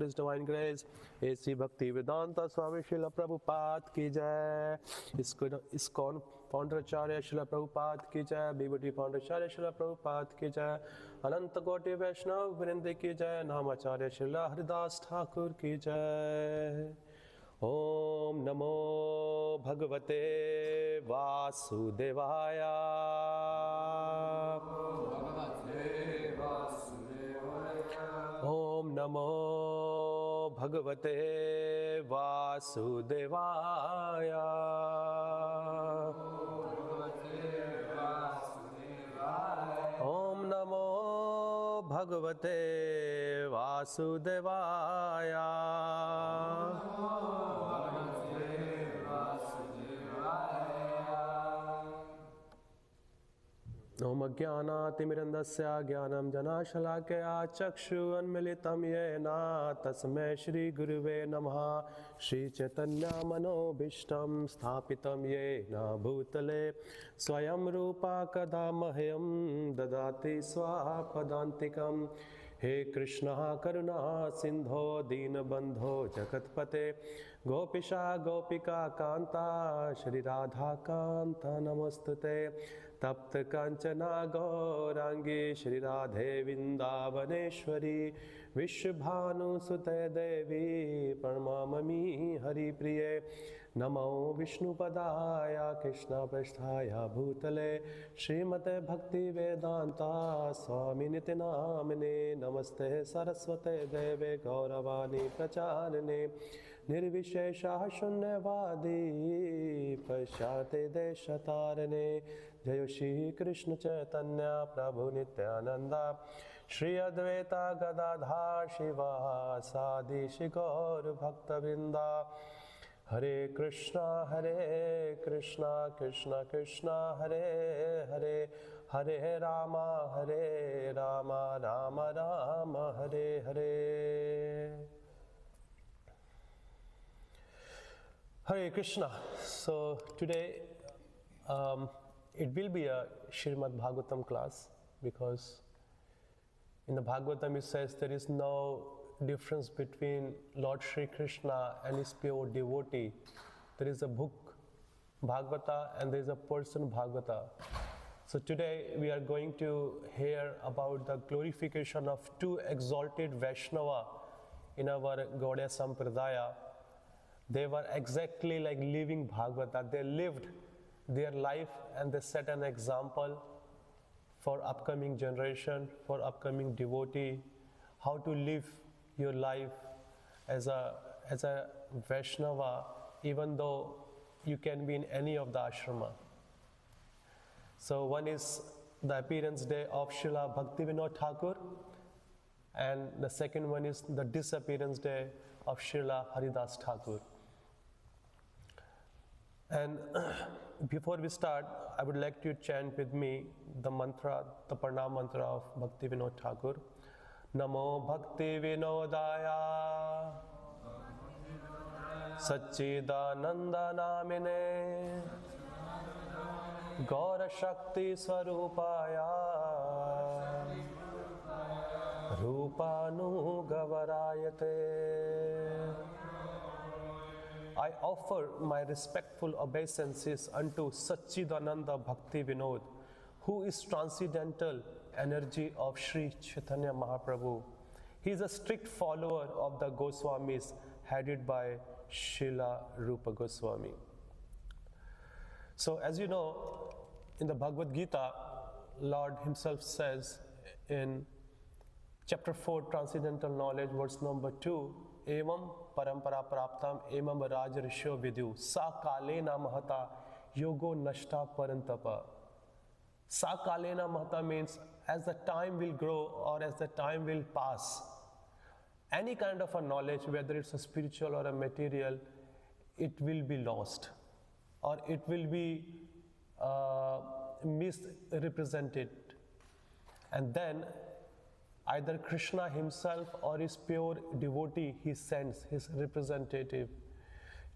for His divine grace. A.C. BhaktiVinod Swami Srila Prabhupada ki jai. ISKCON founder Acharya Srila Prabhupada ki jai. BBT founder Acharya Srila Prabhupada ki jai. Ananta Koti Vaishnav Vrinde ki jai. Namacharya Srila Haridas Thakur ki jai. Om Namo Bhagavate Vasudevaya. Om Namo Bhagavate Vasudevaya. Om Namo Bhagavate Vasudevaya. Om Ajnanaatimirandasya Jnanam Janashalakaya Chakshu Anmilitam Yena Tasmai Shri Guruve Namaha. Shri Chaitanya Manobhishtam Sthapitam Yena Bhutale Swayam Rupa Kadamahyam Dadati Swapadantikam. He Krishna Karuna Sindho Deenabandho Jagatpate Gopisha Gopika Kanta Shri Radha Kanta Namostute Tapta Kanchana Gaurangi Shri Radhe Vindavaneshwari Vishwabhanu Sute Devi Pranamami Hari Priye Namo Vishnupadaya Krishna Prasthaya Bhutale Srimate Bhakti Vedanta Swami Nitinamine Namaste Saraswate Deve Gauravani Pracharane Nirvishesha Shunyavadi Pashyate Deshatarane Jayo Shri Krishna Chaitanya Prabhu Nityananda Shri Advaita Gadadhar Shiva Sadi Shikor BhaktiVinod. Hare Krishna Krishna Krishna Hare Hare Hare Rama Rama Rama Hare Hare. Hare Krishna. So today it will be a Srimad Bhagavatam class, because in the Bhagavatam it says there is no difference between Lord Shri Krishna and his pure devotee. There is a book Bhagavata and there is a person Bhagavata. So today we are going to hear about the glorification of two exalted Vaishnava in our Gaudiya Sampradaya. They were exactly like living Bhagavata. They lived their life and they set an example for upcoming generation, for upcoming devotee, how to live your life as a Vaishnava, even though you can be in any of the ashrama. So one is the appearance day of Srila BhaktiVinod Thakur, and the second one is the disappearance day of Srila Haridas Thakur. And before we start, I would like to chant with me the mantra, the Pranam mantra of BhaktiVinod Thakur. Namo BhaktiVinodaya Satchidananda Namine Gaura Shakti Swarupaya Rupanu Gavarayate. I offer my respectful obeisances unto Satchidananda BhaktiVinod, who is transcendental energy of Sri Chaitanya Mahaprabhu. He is a strict follower of the Goswamis, headed by Srila Rupa Goswami. So as you know, in the Bhagavad Gita, Lord himself says in chapter 4, Transcendental Knowledge, verse number 2, Evam parampara praptam emam rajarishyo vidyu sa kalena mahata yogo nashta parantapa. Sa kalena mahata means as the time will grow or as the time will pass, any kind of a knowledge, whether it's a spiritual or a material, it will be lost or it will be misrepresented. And then either Krishna himself or his pure devotee, he sends his representative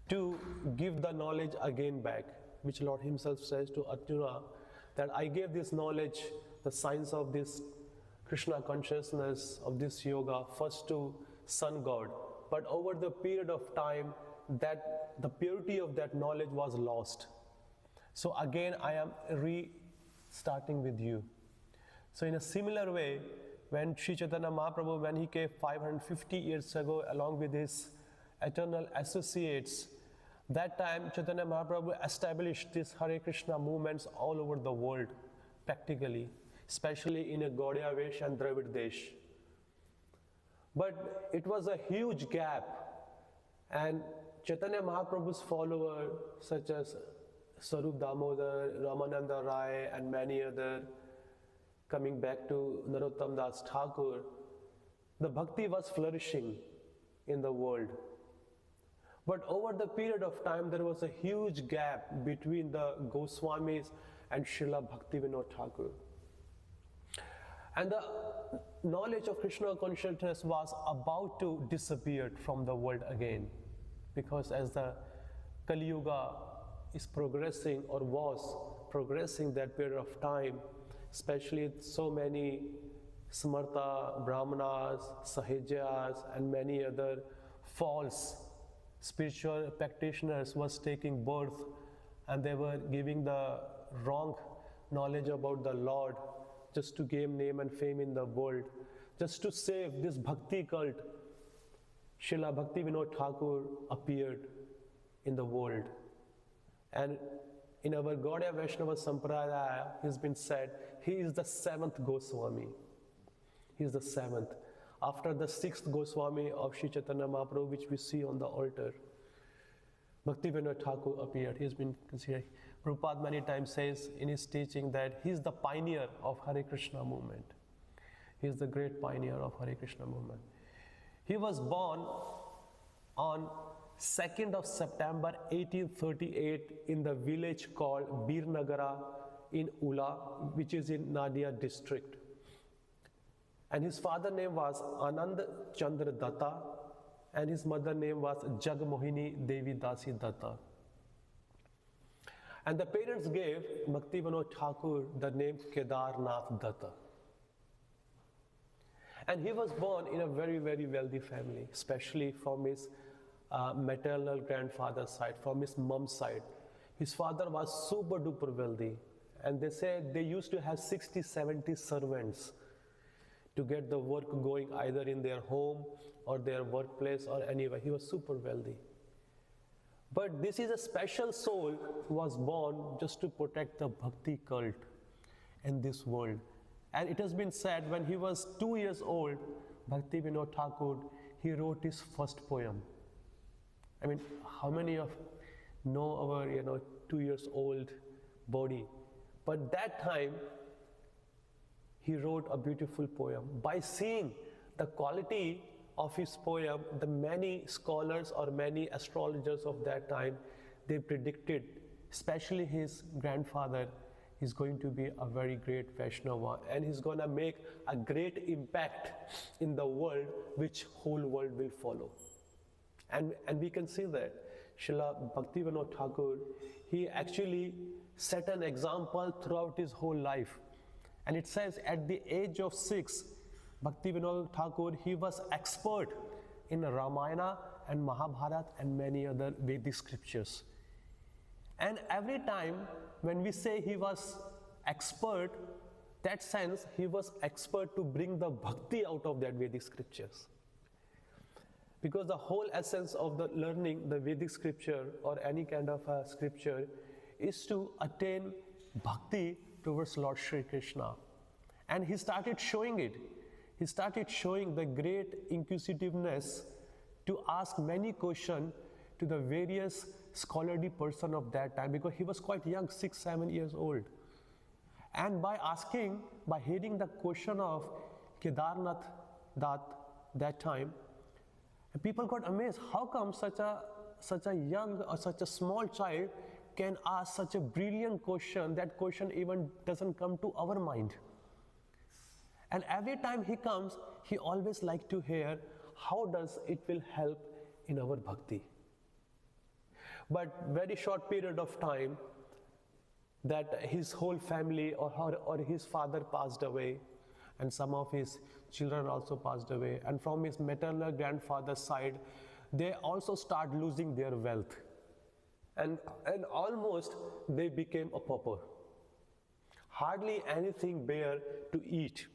to give the knowledge again back, which Lord himself says to Arjuna, that I gave this knowledge, the science of this Krishna consciousness, of this yoga, first to sun god. But over the period of time, that the purity of that knowledge was lost. So again, I am restarting with you. So in a similar way, when Sri Chaitanya Mahaprabhu, when he came 550 years ago along with his eternal associates, that time Chaitanya Mahaprabhu established these Hare Krishna movements all over the world, practically, especially in a Gaudiya Vesh and Dravid Desh. But it was a huge gap, and Chaitanya Mahaprabhu's followers such as Sarup Damodar, Ramananda Rai and many other, coming back to Narottam Das Thakur, the bhakti was flourishing in the world. But over the period of time, there was a huge gap between the Goswamis and Srila BhaktiVinod Thakur. And the knowledge of Krishna consciousness was about to disappear from the world again, because as the Kali Yuga is progressing or was progressing that period of time, especially so many Smarta, Brahmanas, Sahajyas and many other false spiritual practitioners was taking birth, and they were giving the wrong knowledge about the Lord just to gain name and fame in the world, just to save this bhakti cult. Srila BhaktiVinod Thakur appeared in the world. And in our Gaudiya Vaishnava Sampradaya, he's been said, he is the 7th Goswami. He is the 7th. After the 6th Goswami of Sri Chaitanya Mahaprabhu, which we see on the altar, BhaktiVinod Thakur appeared. He has been considered. Prabhupada many times says in his teaching that he is the pioneer of Hare Krishna movement. He is the great pioneer of Hare Krishna movement. He was born on 2nd of September 1838 in the village called Birnagara in Ula, which is in Nadia district. And his father name was Anand Chandra Datta, and his mother name was Jagmohini Devi Dasi Datta. And the parents gave BhaktiVinod Thakur the name Kedarnath Datta. And he was born in a very, very wealthy family, especially from his maternal grandfather's side, from his mom's side. His father was super duper wealthy, and they said they used to have 60, 70 servants to get the work going either in their home or their workplace or anywhere. He was super wealthy. But this is a special soul who was born just to protect the bhakti cult in this world. And it has been said when he was 2 years old, BhaktiVinod Thakur, he wrote his first poem. I mean, how many of know our 2 years old body? But that time, he wrote a beautiful poem. By seeing the quality of his poem, the many scholars or many astrologers of that time, they predicted, especially his grandfather, is going to be a very great Vaishnava, and he's going to make a great impact in the world, which whole world will follow. And we can see that Srila BhaktiVinod Thakur, he actually set an example throughout his whole life. And it says at the age of 6, BhaktiVinod Thakur, he was expert in Ramayana and Mahabharata and many other Vedic scriptures. And every time when we say he was expert, that sense he was expert to bring the bhakti out of that Vedic scriptures. Because the whole essence of the learning the Vedic scripture or any kind of a scripture is to attain bhakti towards Lord Shri Krishna. And he started showing it. He started showing the great inquisitiveness to ask many questions to the various scholarly person of that time, because he was quite young, 6, 7 years old. And by hearing the question of Kedarnath that time, people got amazed. How come such a young or such a small child can ask such a brilliant question? That question even doesn't come to our mind. And every time he comes, he always like to hear how does it will help in our bhakti. But very short period of time that his whole family or his father passed away, and some of his children also passed away. And from his maternal grandfather's side, they also start losing their wealth. And almost they became a pauper. Hardly anything bare to eat.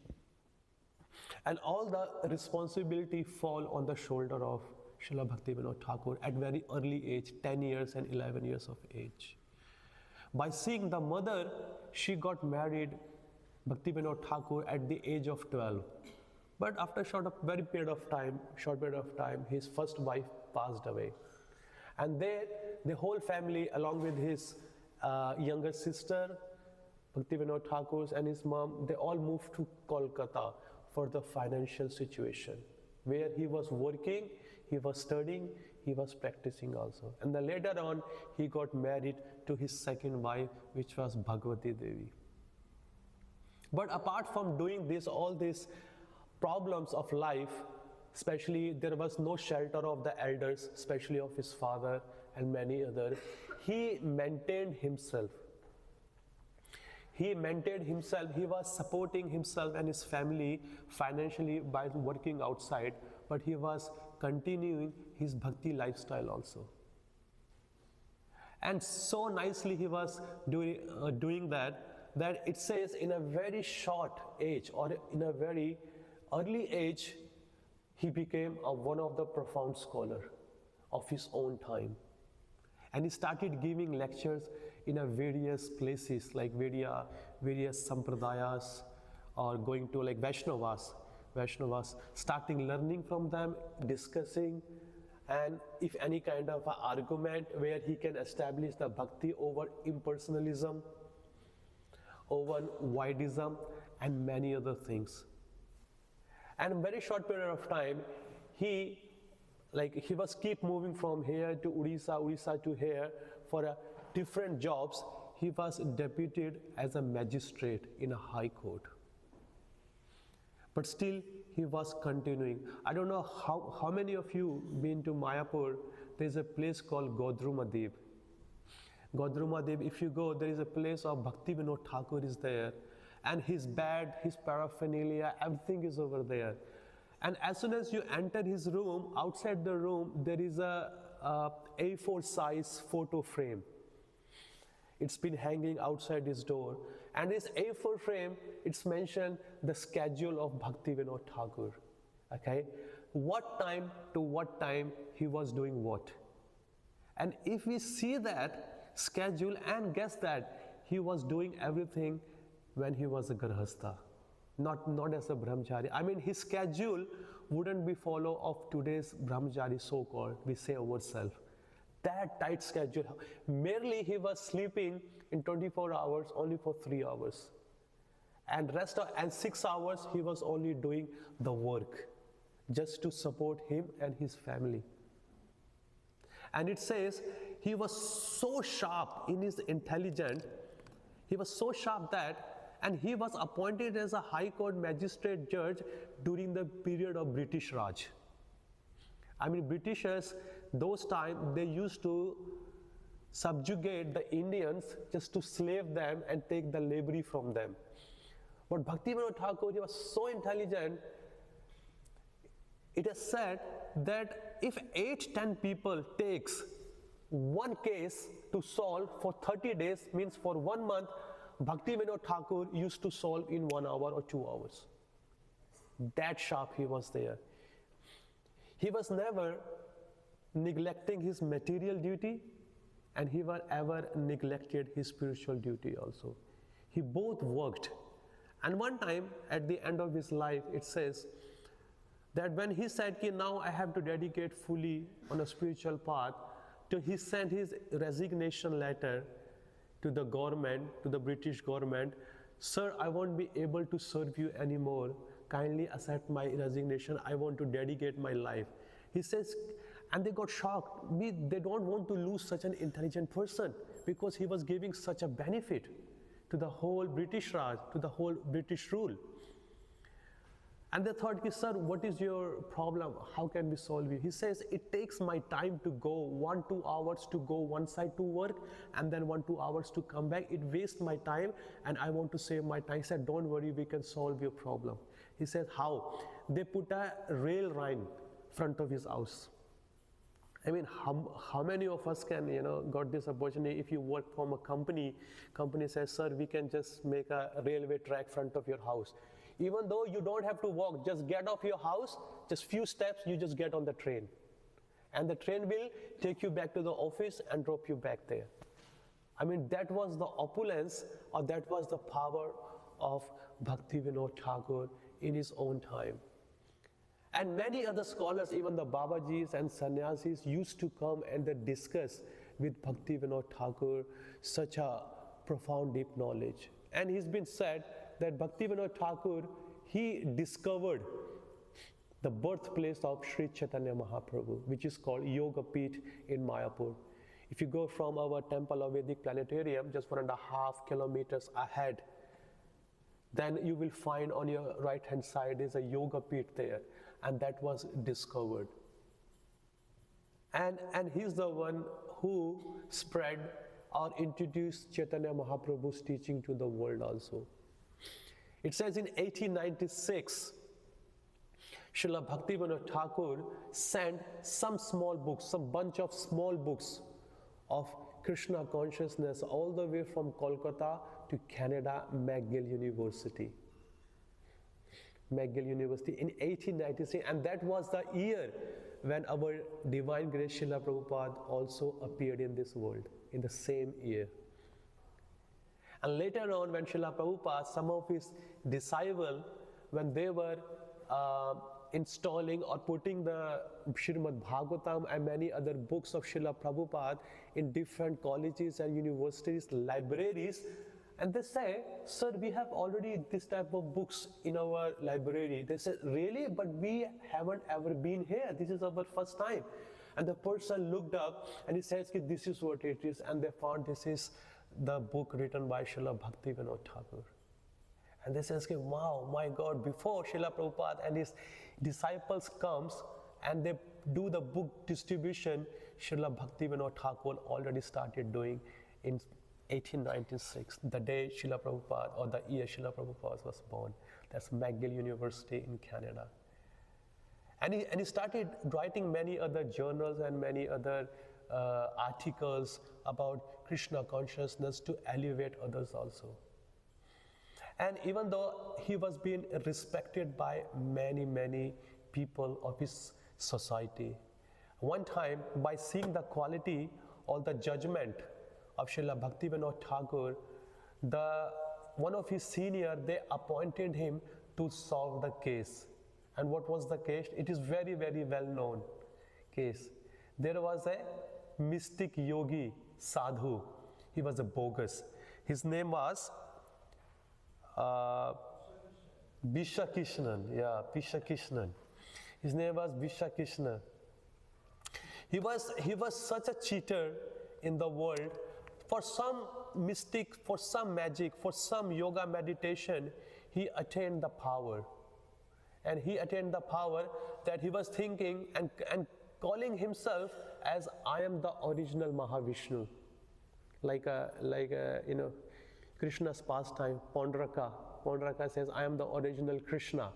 And all the responsibility fall on the shoulder of Srila BhaktiVinod Thakur at very early age, 10 years and 11 years of age. By seeing the mother, she got married, BhaktiVinod Thakur, at the age of 12. But after short period of time, his first wife passed away. And there, the whole family, along with his younger sister, BhaktiVinod Thakur, and his mom, they all moved to Kolkata for the financial situation, where he was working, he was studying, he was practicing also. And then later on, he got married to his second wife, which was Bhagavati Devi. But apart from doing this, all these problems of life, especially there was no shelter of the elders, especially of his father and many others, he maintained himself. He was supporting himself and his family financially by working outside, but he was continuing his bhakti lifestyle also. And so nicely he was doing that it says in a very short age, or in a very early age, he became one of the profound scholars of his own time. And he started giving lectures in a various places, like various sampradayas, or going to like Vaishnavas, starting learning from them, discussing, and if any kind of an argument where he can establish the bhakti over impersonalism, over voidism, and many other things. And in a very short period of time, he was keep moving from here to Odisha to here for different jobs. He was deputed as a magistrate in a high court. But still, he was continuing. I don't know how many of you been to Mayapur. There's a place called Godrumadev. Godrumadev, if you go, there is a place of BhaktiVinod Thakur is there. And his bed, his paraphernalia, everything is over there. And as soon as you enter his room, outside the room, there is a A4 size photo frame. It's been hanging outside his door. And this A4 frame, it's mentioned the schedule of BhaktiVinod Thakur. Okay? What time to what time he was doing what. And if we see that schedule and guess that he was doing everything when he was a Grahastha, not as a Brahmachari. I mean, his schedule wouldn't be follow of today's Brahmachari, so-called, we say ourselves. That tight schedule. Merely he was sleeping in 24 hours only for 3 hours. And 6 hours he was only doing the work, just to support him and his family. And it says he was so sharp in his intelligence, he was so sharp that, and he was appointed as a High Court magistrate judge during the period of British Raj. I mean, Britishers, those times, they used to subjugate the Indians just to slave them and take the labor from them. But BhaktiVinod Thakur, he was so intelligent, it is said that if 8-10 people takes one case to solve for 30 days, means for 1 month, BhaktiVinod Thakur used to solve in 1 hour or 2 hours. That sharp he was there. He was never neglecting his material duty, and he was ever neglected his spiritual duty also. He both worked. And one time, at the end of his life, it says that when he said, now I have to dedicate fully on a spiritual path, he sent his resignation letter to the government, to the British government. Sir, I won't be able to serve you anymore. Kindly accept my resignation. I want to dedicate my life. He says, and they got shocked. They don't want to lose such an intelligent person, because he was giving such a benefit to the whole British Raj, to the whole British rule. And they thought, sir, what is your problem? How can we solve it? He says, it takes my time to go 1-2 hours to go one side to work, and then 1-2 hours to come back. It wastes my time, and I want to save my time. He said, don't worry, we can solve your problem. He says, how? They put a rail line front of his house. I mean, how many of us can, got this opportunity? If you work from a company says, sir, we can just make a railway track front of your house. Even though you don't have to walk, just get off your house, just few steps, you just get on the train. And the train will take you back to the office and drop you back there. I mean, that was the opulence, or that was the power of BhaktiVinod Thakur in his own time. And many other scholars, even the Babajis and Sannyasis, used to come and they discuss with BhaktiVinod Thakur such a profound, deep knowledge. And he's been said that BhaktiVinod Thakur, he discovered the birthplace of Sri Chaitanya Mahaprabhu, which is called Yoga Peeth in Mayapur. If you go from our temple of Vedic Planetarium, just 1.5 kilometers ahead, then you will find on your right hand side is a Yoga Peeth there, and that was discovered. And he's the one who spread or introduced Chaitanya Mahaprabhu's teaching to the world also. It says in 1896, Srila Bhaktivinoda Thakur sent some small books, some bunch of small books of Krishna consciousness all the way from Kolkata to Canada, McGill University. McGill University in 1896, and that was the year when our Divine Grace Srila Prabhupada also appeared in this world, in the same year. And later on, when Srila Prabhupada, some of his disciples, when they were installing or putting the Srimad Bhagavatam and many other books of Srila Prabhupada in different colleges and universities, libraries, and they say, sir, we have already this type of books in our library. They said, really? But we haven't ever been here. This is our first time. And the person looked up and he says, this is what it is. And they found this is the book written by Srila Bhaktivinoda Thakur. And they says, wow, my God, before Srila Prabhupada and his disciples comes and they do the book distribution, Srila Bhaktivinoda Thakur already started doing in 1896, the day Srila Prabhupada, or the year Srila Prabhupada was born. That's McGill University in Canada. And he started writing many other journals and many other articles about Krishna consciousness to elevate others also. And even though he was being respected by many, many people of his society, one time by seeing the quality or the judgment of Srila Bhaktivinoda Thakur, one of his seniors, they appointed him to solve the case. And what was the case? It is very, very well known case. There was a mystic yogi sadhu. He was a bogus. His name was Vishakishnan. Yeah, Vishakishnan. His name was Vishakishnan. He was such a cheater in the world. For some mystic, for some magic, for some yoga meditation, he attained the power. And he attained the power that he was thinking and calling himself as I am the original Mahavishnu. Like Krishna's pastime, Pondraka. Pondraka says, I am the original Krishna.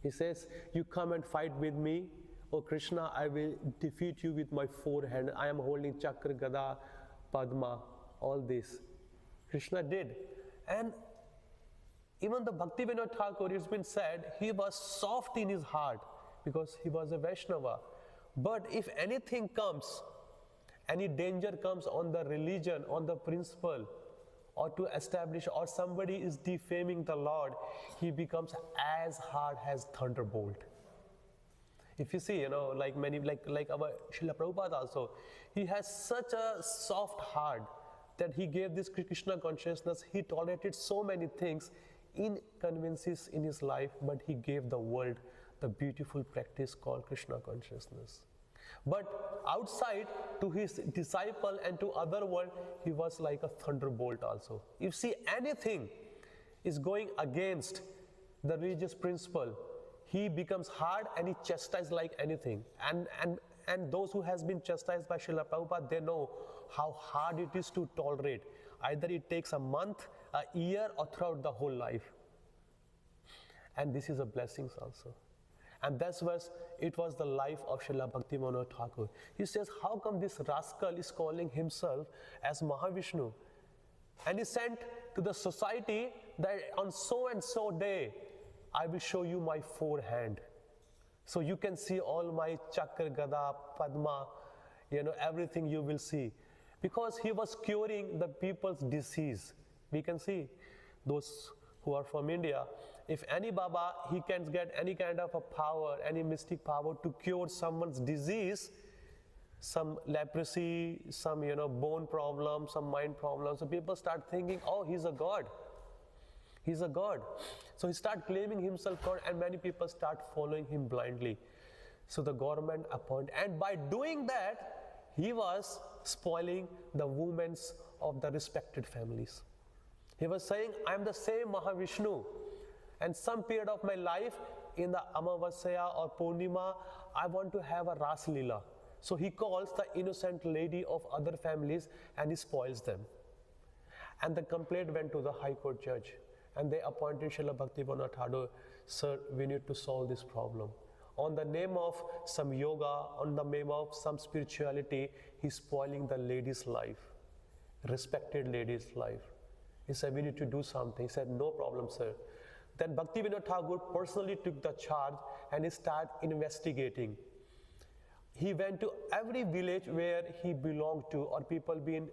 He says, you come and fight with me, O Krishna, I will defeat you with my 4 hands. I am holding Chakra, Gada, Padma, all this. Krishna did. And even the Bhaktivinoda Thakur, it's been said, he was soft in his heart because he was a Vaishnava. But if anything comes, any danger comes on the religion, on the principle, or to establish, or somebody is defaming the Lord, he becomes as hard as thunderbolt. If you see, like our Srila Prabhupada also, he has such a soft heart that he gave this Krishna consciousness. He tolerated so many things, inconveniences in his life, but he gave the world the beautiful practice called Krishna consciousness. But outside to his disciple and to other world, he was like a thunderbolt also. If you see anything is going against the religious principle, he becomes hard and he chastises like anything. And those who has been chastised by Srila Prabhupada, they know how hard it is to tolerate. Either it takes a month, a year, or throughout the whole life. And this is a blessing also. And that's was, it was the life of Srila BhaktiVinod Thakur. He says, how come this rascal is calling himself as Mahavishnu? And he sent to the society that on so and so day, I will show you my forehand. So you can see all my chakra, gada, padma, everything you will see. Because he was curing the people's disease. We can see those who are from India, if any Baba, he can get any kind of a power, any mystic power to cure someone's disease, some leprosy, some bone problem, some mind problem. So people start thinking, oh, he's a god. He's a god. So he start claiming himself god, and many people start following him blindly. So the government appointed, and by doing that, he was spoiling the women of the respected families. He was saying, I am the same Mahavishnu, and some period of my life in the Amavasya or Purnima, I want to have a Ras Leela. So he calls the innocent lady of other families and he spoils them. And the complaint went to the High Court judge, and they appointed Srila BhaktiVinod Thakur, sir, we need to solve this problem. On the name of some yoga, on the name of some spirituality, he's spoiling the lady's life, respected lady's life. He said, we need to do something. He said, no problem, sir. Then BhaktiVinod Thakur personally took the charge and he started investigating. He went to every village where he belonged to, or people being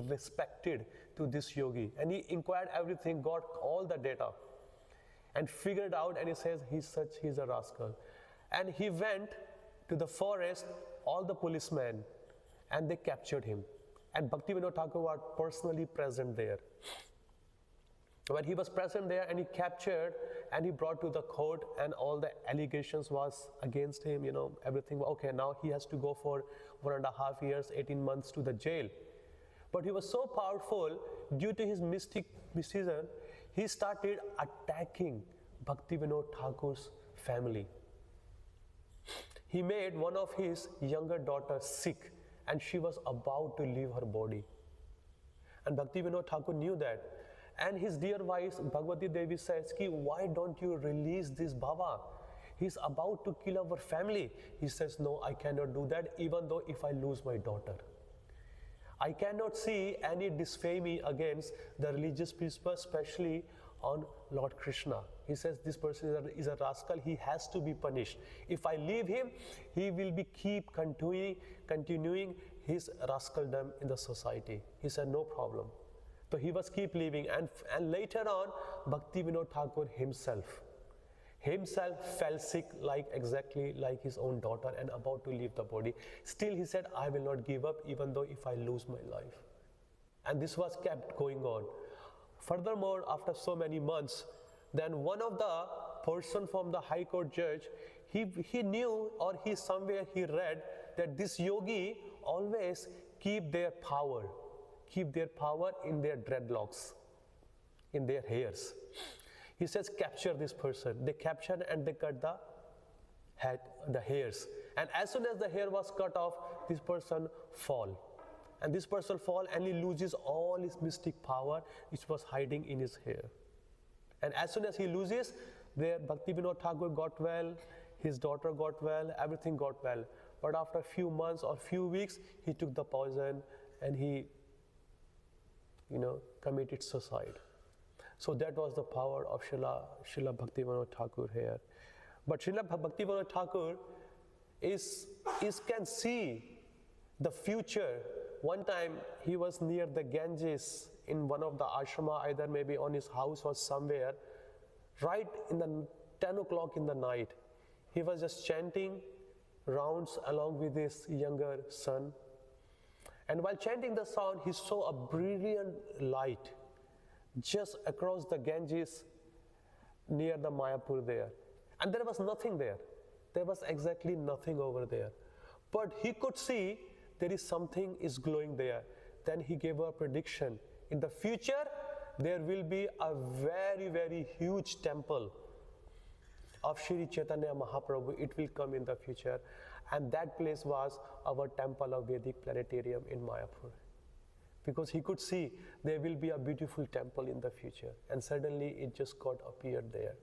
respected to this yogi. And he inquired everything, got all the data, and figured out, and he says, he's a rascal. And he went to the forest, all the policemen, and they captured him. And BhaktiVinod Thakur was personally present there. When he was present there and he captured and he brought to the court, and all the allegations was against him, everything, okay, now he has to go for 1.5 years, 18 months to the jail. But he was so powerful, due to his mystic decision, he started attacking BhaktiVinod Thakur's family. He made one of his younger daughters sick, and she was about to leave her body. And BhaktiVinod Thakur knew that. And his dear wife, Bhagavati Devi, says, why don't you release this Baba? He's about to kill our family. He says, no, I cannot do that, even though if I lose my daughter. I cannot see any disfamy against the religious people, especially on Lord Krishna. He says, this person is a rascal, he has to be punished. If I leave him, he will be keep continuing his rascaldom in the society. He said, no problem. So he was keep living, and later on, BhaktiVinod Thakur himself fell sick exactly like his own daughter and about to leave the body. Still he said, I will not give up even though if I lose my life. And this was kept going on. Furthermore, after so many months, then one of the person from the High Court judge, he knew, or somewhere he read that this yogi always keep their power in their dreadlocks, in their hairs. He says, capture this person. They captured and they cut the head, the hairs. And as soon as the hair was cut off, this person fall. And this person fall and he loses all his mystic power which was hiding in his hair. And as soon as he loses, there BhaktiVinod Thakur got well, his daughter got well, everything got well. But after a few months or few weeks, he took the poison and he committed suicide. So that was the power of Srila BhaktiVinod Thakur here. But Srila BhaktiVinod Thakur can see the future. One time he was near the Ganges in one of the ashrama, either maybe on his house or somewhere, right in the 10 o'clock in the night. He was just chanting rounds along with his younger son. And while chanting the sound, he saw a brilliant light just across the Ganges near the Mayapur there. And there was nothing there. There was exactly nothing over there. But he could see there is something is glowing there. Then he gave a prediction. In the future, there will be a very, very huge temple of Shri Chaitanya Mahaprabhu. It will come in the future. And that place was our temple of Vedic Planetarium in Mayapur. Because he could see there will be a beautiful temple in the future. And suddenly it just got appeared there.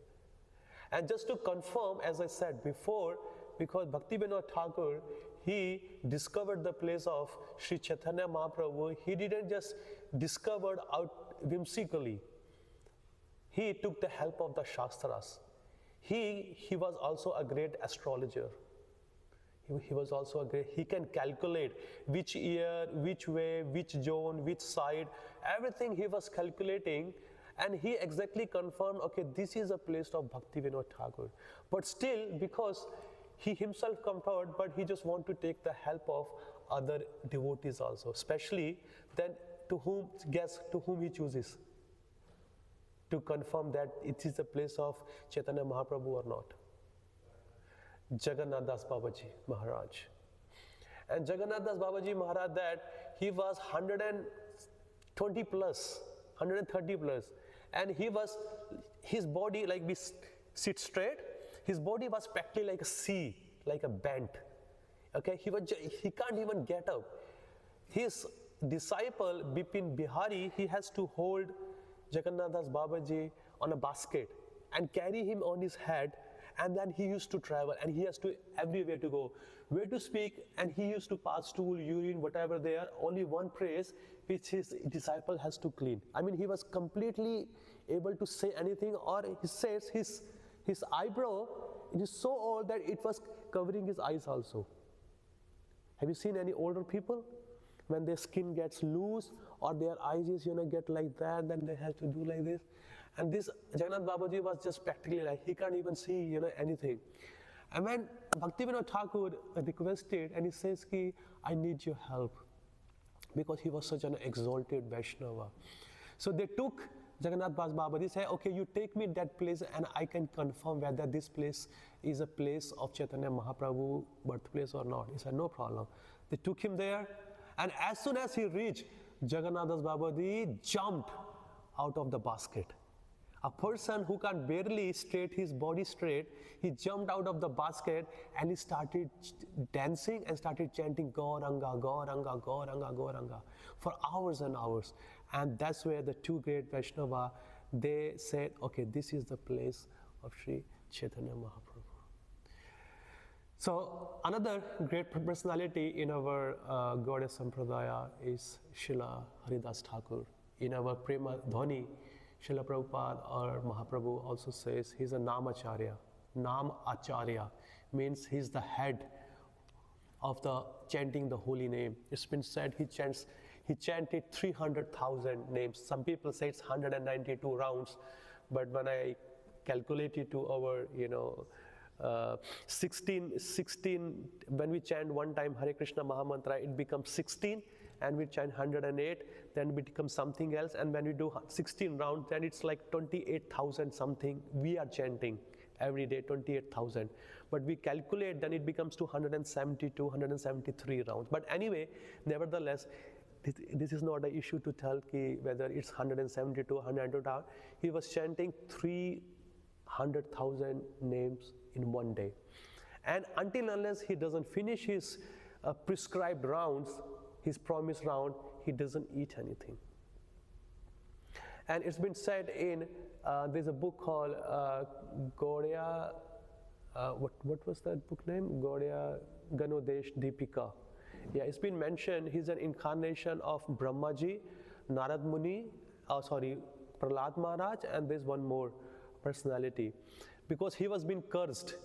And just to confirm, as I said before, because BhaktiVinod Thakur, he discovered the place of Sri Chaitanya Mahaprabhu, he didn't just discover out whimsically. He took the help of the Shastras. He was also a great astrologer. He was also a great, he can calculate which year, which way, which zone, which side, everything he was calculating, and he exactly confirmed, okay, this is a place of BhaktiVinod Thakur. But still, because he himself compared, but he just want to take the help of other devotees also, especially then to whom, guess to whom he chooses to confirm that it is the place of Chaitanya Mahaprabhu or not. Jagannath Das Babaji Maharaj. And Jagannath Das Babaji Maharaj, that he was 120 plus, 130 plus, and he was, his body, like we sit straight, his body was practically like a C, like a bent. Okay, he can't even get up. His disciple Bipin Bihari, he has to hold Jagannath Das Babaji on a basket and carry him on his head, and then he used to travel, and he has to everywhere to go, where to speak, and he used to pass stool, urine, whatever there, only one place which his disciple has to clean. I mean, he was completely able to say anything, or he says his eyebrow, it is so old that it was covering his eyes also. Have you seen any older people? When their skin gets loose or their eyes is, get like that, then they have to do like this. And this Jagannath Babaji was just practically like, he can't even see, anything. And when BhaktiVinod Thakur requested, and he says, I need your help, because he was such an exalted Vaishnava. So they took Jagannath Das Babaji, said, okay, you take me that place and I can confirm whether this place is a place of Chaitanya Mahaprabhu birthplace or not. He said, no problem. They took him there, and as soon as he reached, Jagannath Das Babaji jumped out of the basket. A person who can barely straight his body straight, he jumped out of the basket and he started dancing and started chanting Gauranga, Gauranga, Gauranga, Gauranga for hours and hours. And that's where the two great Vaishnava, they said, okay, this is the place of Sri Chaitanya Mahaprabhu. So another great personality in our Gaudiya Sampradaya is Srila Haridas Thakur. In our Prema Dhwani, Srila Prabhupada or Mahaprabhu also says he's a Namacharya. Nam Acharya means he's the head of the chanting the holy name. It's been said he chanted 300,000 names. Some people say it's 192 rounds, but when I calculate it to our, 16, when we chant one time Hare Krishna Mahamantra, it becomes 16, and we chant 108, then it becomes something else, and when we do 16 rounds, then it's like 28,000 something we are chanting every day, 28,000. But we calculate, then it becomes to 172, 173 rounds. But anyway, nevertheless, this is not an issue to tell whether it's 172 or 100. He was chanting 300,000 names in one day. And until unless he doesn't finish his prescribed rounds, his promised round, he doesn't eat anything. And it's been said in, there's a book called Gaudiya, what was that book name? Gaudiya Ganodesh Deepika. Yeah, it's been mentioned he's an incarnation of Brahmaji, Narad Muni, Prahlad Maharaj, and there's one more personality. Because he was being cursed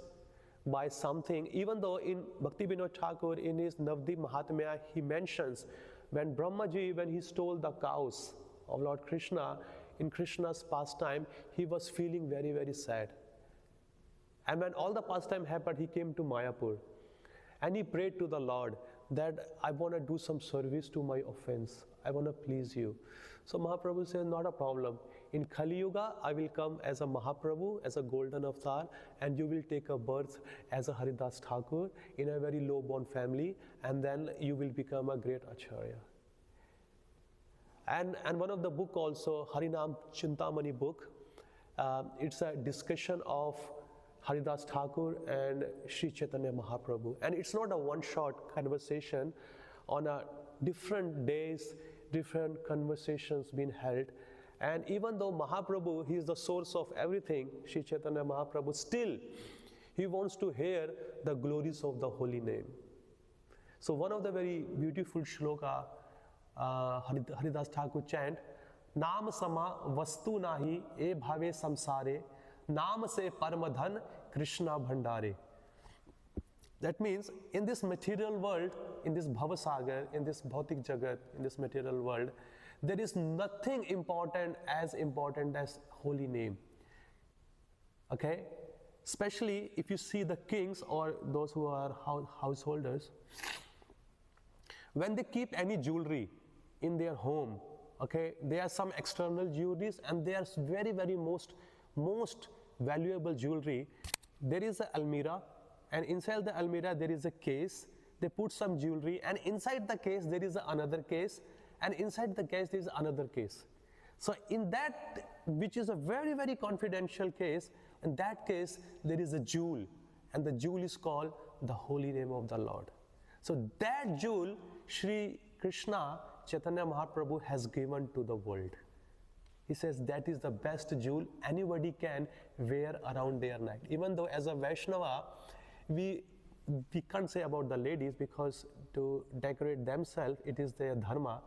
by something, even though in BhaktiVinod Thakur, in his Navadip Mahatmya, he mentions when Brahmaji, when he stole the cows of Lord Krishna, in Krishna's pastime, he was feeling very, very sad. And when all the pastime happened, he came to Mayapur. And he prayed to the Lord that I want to do some service to my offense. I want to please you. So Mahaprabhu says, not a problem. In Kali Yuga, I will come as a Mahaprabhu, as a golden avatar, and you will take a birth as a Haridas Thakur in a very low-born family, and then you will become a great Acharya. And one of the book also, Harinam Chintamani book, it's a discussion of Haridas Thakur and Sri Chaitanya Mahaprabhu. And it's not a one-shot conversation. On a different days, different conversations being held. And even though Mahaprabhu, he is the source of everything, Sri Chaitanya Mahaprabhu, still he wants to hear the glories of the holy name. So one of the very beautiful shloka Haridas Thakur chant, Naam sama vastu nahi e bhave samsare, Naam se paramadhan Krishna bhandare. That means in this material world, in this bhavasagar, in this bhautik jagat, in this material world, there is nothing important as holy name. Okay? Especially if you see the kings or those who are householders, when they keep any jewelry in their home, okay, there are some external jewelries and they are very, very most valuable jewelry. There is an almirah, and inside the almirah there is a case. They put some jewelry, and inside the case there is another case, and inside the case there is another case. So in that, which is a very, very confidential case, in that case there is a jewel, and the jewel is called the holy name of the Lord. So that jewel Sri Krishna Chaitanya Mahaprabhu has given to the world. He says that is the best jewel anybody can wear around their neck. Even though as a Vaishnava, we can't say about the ladies, because to decorate themselves, it is their dharma,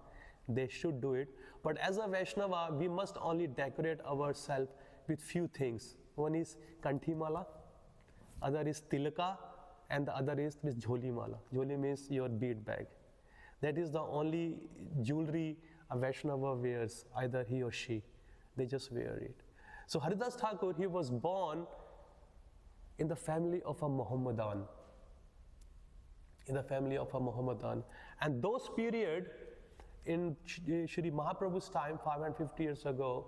they should do it. But as a Vaishnava, we must only decorate ourselves with few things. One is kanthi mala, other is tilaka, and the other is with jholi mala. Jholi means your bead bag. That is the only jewelry a Vaishnava wears, either he or she. They just wear it. So Haridas Thakur, he was born in the family of a Mohammedan. In the family of a Mohammedan. And those period, in Shri Mahaprabhu's time, 550 years ago,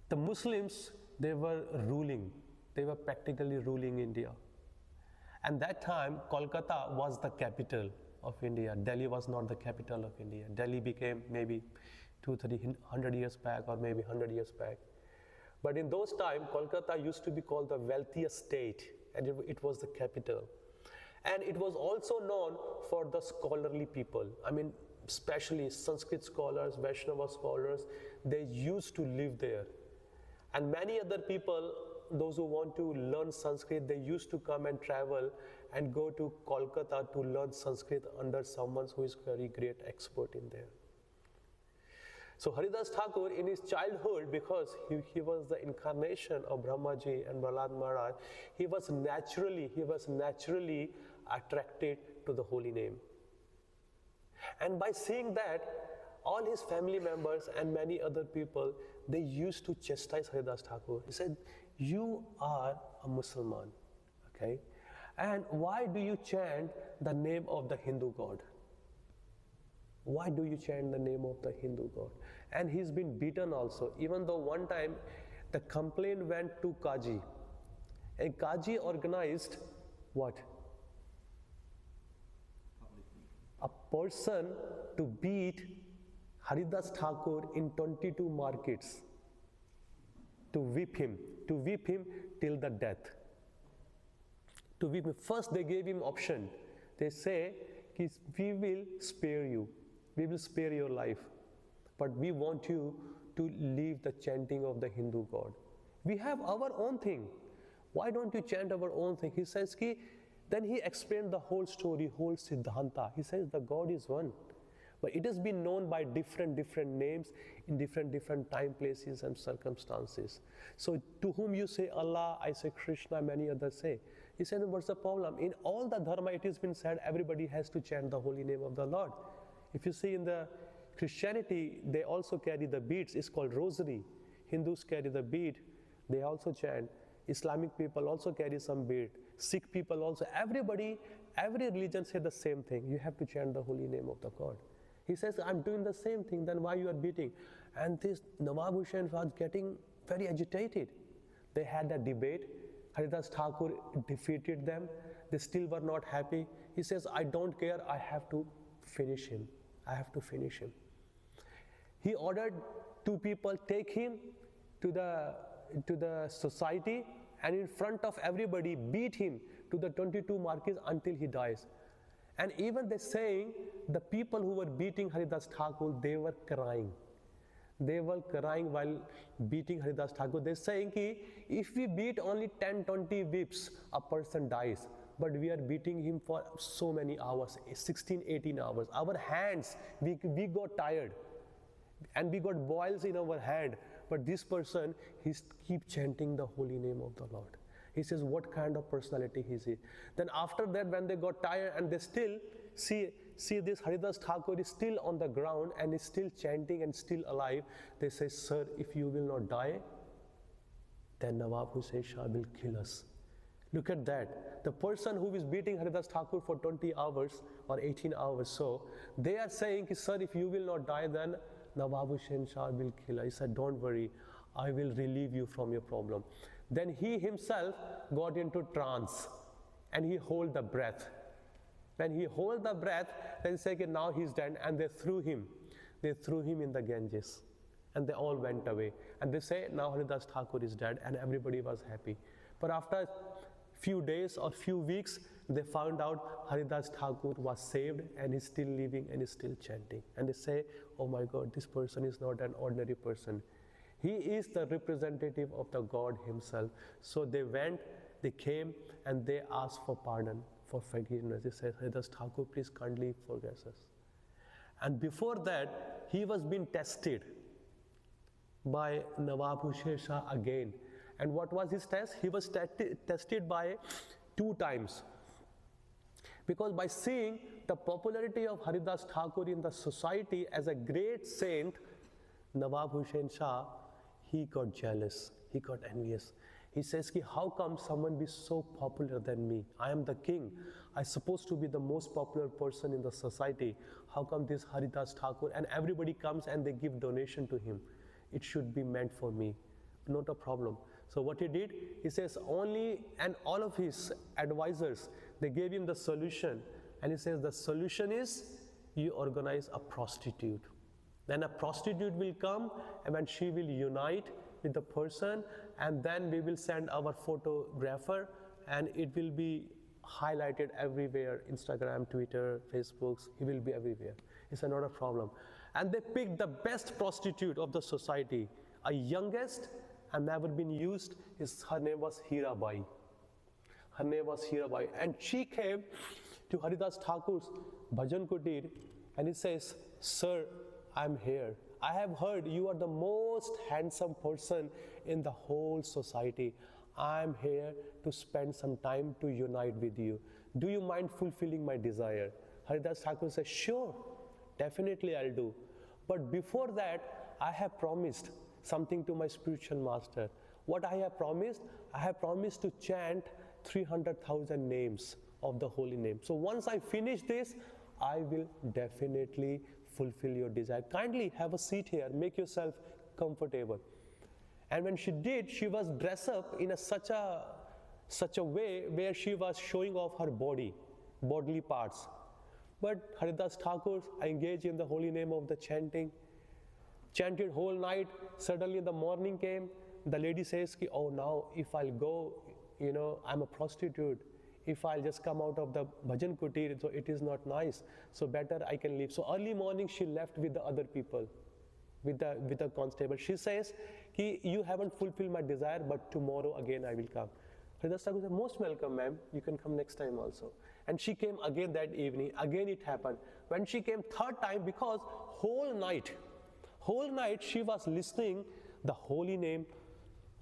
the Muslims, they were ruling. They were practically ruling India. And that time, Kolkata was the capital of India. Delhi was not the capital of India. Delhi became maybe 200-300 years back, or maybe 100 years back. But in those times, Kolkata used to be called the wealthiest state, and it was the capital. And it was also known for the scholarly people. I mean, especially Sanskrit scholars, Vaishnava scholars, they used to live there. And many other people, those who want to learn Sanskrit, they used to come and travel and go to Kolkata to learn Sanskrit under someone who is very great expert in there. So Haridas Thakur, in his childhood, because he was the incarnation of Brahmaji and Prahlad Maharaj, he was naturally attracted to the holy name. And by seeing that, all his family members and many other people, they used to chastise Haridas Thakur. He said, you are a Muslim, okay? And why do you chant the name of the Hindu god? Why do you chant the name of the Hindu god? And he's been beaten also, even though one time the complaint went to Kaji. And Kaji organized what? A person to beat Haridas Thakur in 22 markets, to whip him till the death. To whip him. First they gave him option. They say, we will spare you. We will spare your life, but we want you to leave the chanting of the Hindu god. We have our own thing. Why don't you chant our own thing? He says, then he explained the whole story, whole Siddhanta. He says the God is one, but it has been known by different names in different time, places, and circumstances. So to whom you say Allah, I say Krishna, many others say. He said, what's the problem? In all the dharma, it has been said everybody has to chant the holy name of the Lord. If you see in the Christianity, they also carry the beads. It's called rosary. Hindus carry the bead. They also chant. Islamic people also carry some bead. Sikh people also. Everybody, every religion say the same thing. You have to chant the holy name of the God. He says, I'm doing the same thing. Then why you are beating? And this Nawab Hussain was getting very agitated. They had a debate. Haridas Thakur defeated them. They still were not happy. He says, I don't care. I have to finish him. I have to finish him. He ordered two people, take him to the society, and in front of everybody beat him to the 22 markets until he dies. And even they saying the people who were beating Haridas Thakur, they were crying. They were crying while beating Haridas Thakur. They're saying that if we beat only 10-20 whips, a person dies. But we are beating him for so many hours, 16-18 hours. Our hands, we got tired. And we got boils in our hand. But this person, he keep chanting the holy name of the Lord. He says, what kind of personality is he? Then after that, when they got tired and they still see this Haridas Thakur is still on the ground and is still chanting and still alive, they say, sir, if you will not die, then Nawab Hussain Shah will kill us. Look at that. The person who is beating Haridas Thakur for 20 hours or 18 hours, so they are saying, sir, if you will not die, then Nawab Hussain Shah will kill us. He said, don't worry, I will relieve you from your problem. Then he himself got into trance and he held the breath. When he held the breath, then say, okay, now he's dead, and they threw him. They threw him in the Ganges and they all went away. And they say, now Haridas Thakur is dead, and everybody was happy. But after few days or few weeks, they found out Haridas Thakur was saved and he's still living and he's still chanting. And they say, oh my God, this person is not an ordinary person. He is the representative of the God himself. So they went, they came, and they asked for pardon, for forgiveness. They said, Haridas Thakur, please kindly forgive us. And before that, he was being tested by Nawab Hussain Shah again. And what was his test? He was tested by 2 times. Because by seeing the popularity of Haridas Thakur in the society as a great saint, Nawab Hussain Shah, he got jealous, he got envious. He says, how come someone be so popular than me? I am the king. I'm supposed to be the most popular person in the society. How come this Haridas Thakur? And everybody comes and they give donation to him. It should be meant for me. Not a problem. So what he did, he says and all of his advisors, they gave him the solution. And he says the solution is you organize a prostitute. Then a prostitute will come and when she will unite with the person, and then we will send our photographer and it will be highlighted everywhere, Instagram, Twitter, Facebook, he will be everywhere. It's not a problem. And they picked the best prostitute of the society, a youngest and never been used. Her name was Hirabai. Her name was Hirabai. And she came to Haridas Thakur's Bhajan Kutir and he says, sir, I'm here. I have heard you are the most handsome person in the whole society. I'm here to spend some time to unite with you. Do you mind fulfilling my desire? Haridas Thakur says, sure, definitely I'll do. But before that, I have promised something to my spiritual master. What I have promised? I have promised to chant 300,000 names of the holy name. So once I finish this, I will definitely fulfill your desire. Kindly have a seat here, make yourself comfortable. And when she did, she was dressed up in such a way where she was showing off her bodily parts. But Haridas Thakur engaged in the holy name of the chanting, chanted whole night. Suddenly the morning came, the lady says, oh, now if I'll go, I'm a prostitute. If I'll just come out of the Bhajan Kutir, so it is not nice. So better I can leave. So early morning she left with the other people, with the constable. She says, you haven't fulfilled my desire, but tomorrow again I will come. Haridas Thakur said, most welcome, ma'am. You can come next time also. And she came again that evening. Again it happened. When she came 3rd time, because whole night she was listening the holy name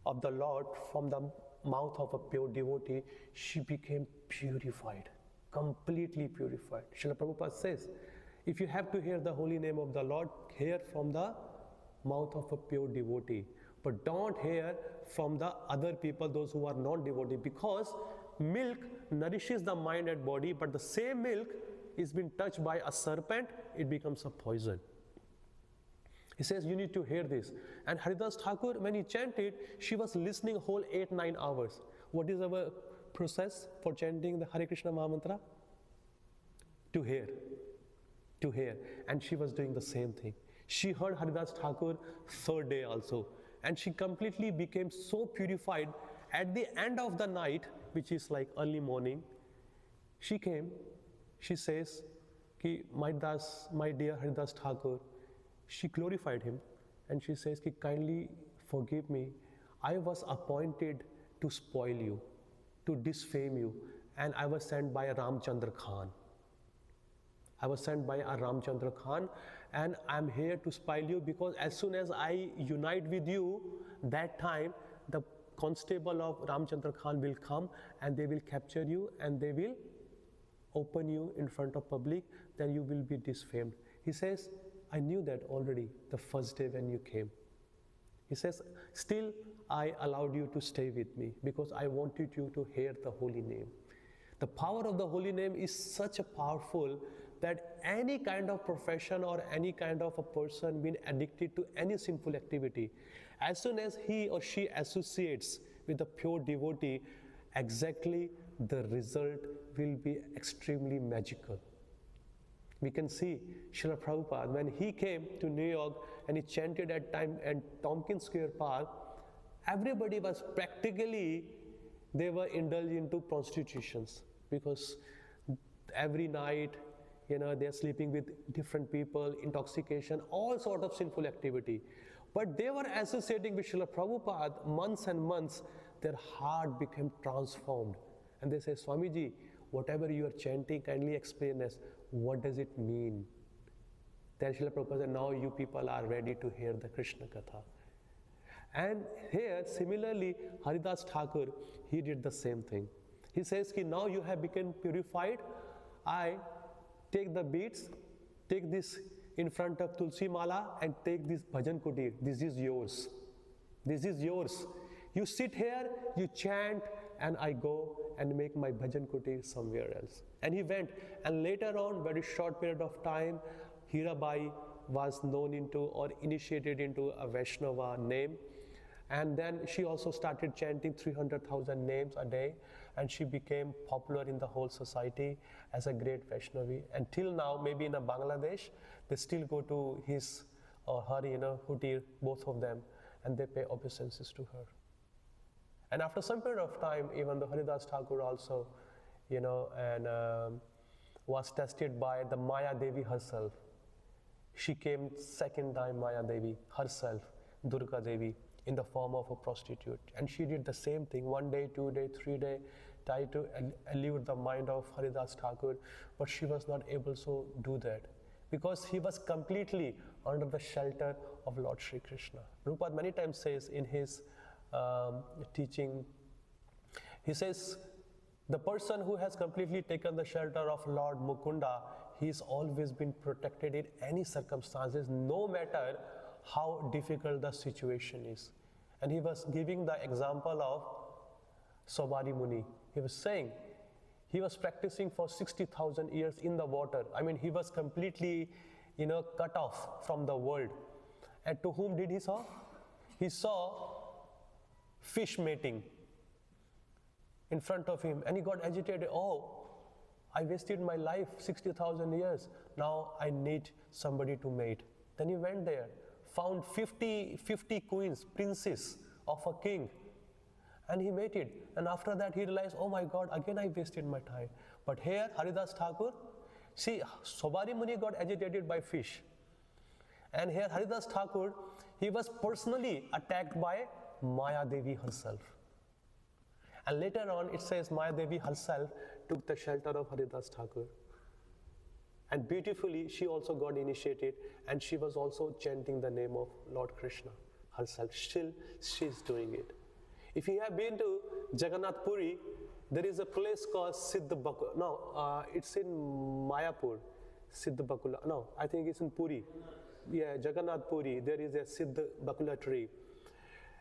of the Lord from the mouth of a pure devotee, she became purified, completely purified. Srila Prabhupada says, if you have to hear the holy name of the Lord, hear from the mouth of a pure devotee. But don't hear from the other people, those who are not devotee, because milk nourishes the mind and body, but the same milk is been touched by a serpent, it becomes a poison. He says, you need to hear this. And Haridas Thakur, when he chanted, she was listening whole 8-9 hours. What is our process for chanting the Hare Krishna Mahamantra? To hear. And she was doing the same thing. She heard Haridas Thakur 3rd day also. And she completely became so purified. At the end of the night, which is like early morning, she came, she says, my dear Haridas Thakur, she glorified him and she says, ki, kindly forgive me. I was appointed to spoil you, to defame you, and I was sent by Ramchandra Khan. I was sent by a Ramchandra Khan, and I'm here to spoil you, because as soon as I unite with you, that time the constable of Ramchandra Khan will come and they will capture you and they will open you in front of public, then you will be defamed. He says, I knew that already the first day when you came. He says, still I allowed you to stay with me because I wanted you to hear the holy name. The power of the holy name is such a powerful that any kind of profession or any kind of a person being addicted to any sinful activity, as soon as he or she associates with the pure devotee, exactly the result will be extremely magical. We can see Srila Prabhupada, when he came to New York and he chanted at time at Tompkins Square Park, everybody was practically, they were indulged into prostitutions, because every night, they're sleeping with different people, intoxication, all sort of sinful activity. But they were associating with Srila Prabhupada months and months, their heart became transformed. And they say, Swamiji, whatever you are chanting, kindly explain us, what does it mean? Then Srila Prabhupada said, now you people are ready to hear the Krishna Katha. And here, similarly, Haridas Thakur, he did the same thing. He says, ki, now you have become purified, I take the beads, take this in front of Tulsi Mala and take this bhajan kutir. This is yours. This is yours. You sit here, you chant, and I go and make my bhajan kutir somewhere else. And he went, and later on, very short period of time, Hirabai was known into or initiated into a Vaishnava name. And then she also started chanting 300,000 names a day, and she became popular in the whole society as a great Vaishnavi. And till now, maybe in Bangladesh, they still go to his or her, kutir, both of them, and they pay obeisances to her. And after some period of time, even the Haridas Thakur also, was tested by the Maya Devi herself. She came second time, Maya Devi herself, Durga Devi, in the form of a prostitute. And she did the same thing, 1 day, 2 day, 3 day, tried to elude the mind of Haridas Thakur, but she was not able to do that, because he was completely under the shelter of Lord Shri Krishna. Prabhupada many times says in his teaching, he says, the person who has completely taken the shelter of Lord Mukunda, he's always been protected in any circumstances, no matter how difficult the situation is. And he was giving the example of Sobari Muni. He was saying, he was practicing for 60,000 years in the water. I mean, he was completely, cut off from the world. And to whom did he saw? He saw fish mating in front of him, and he got agitated. Oh, I wasted my life 60,000 years. Now I need somebody to mate. Then he went there, found 50 queens, princes of a king, and he mated. And after that he realized, oh my God, again I wasted my time. But here, Haridas Thakur, see, Sobari Muni got agitated by fish. And here Haridas Thakur, he was personally attacked by Maya Devi herself. And later on it says Maya Devi herself took the shelter of Haridas Thakur. And beautifully, she also got initiated, and she was also chanting the name of Lord Krishna herself. Still, she's doing it. If you have been to Jagannath Puri, there is a place called Siddhabakula. No, it's in Mayapur. Siddhabakula. No, I think it's in Puri. Yeah, Jagannath Puri. There is a Siddhabakula tree.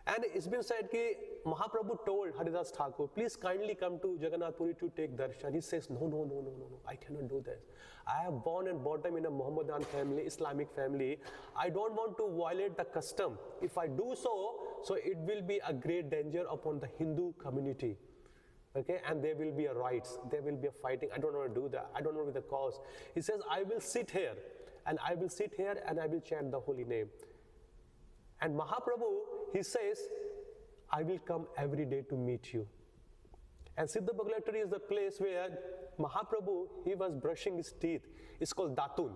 And it's been said that Mahaprabhu told Haridas Thakur, please kindly come to Jagannath Puri to take darshan. He says, no, I cannot do that. I have born and bottom in a Mohammedan family, Islamic family. I don't want to violate the custom. If I do so it will be a great danger upon the Hindu community. Okay, and there will be a riots, there will be a fighting. I don't want to do that. I don't know the cause. He says, I will sit here, and I will sit here and I will chant the holy name. And Mahaprabhu, he says, I will come every day to meet you. And Siddhabakula tree is the place where Mahaprabhu, he was brushing his teeth. It's called Datun.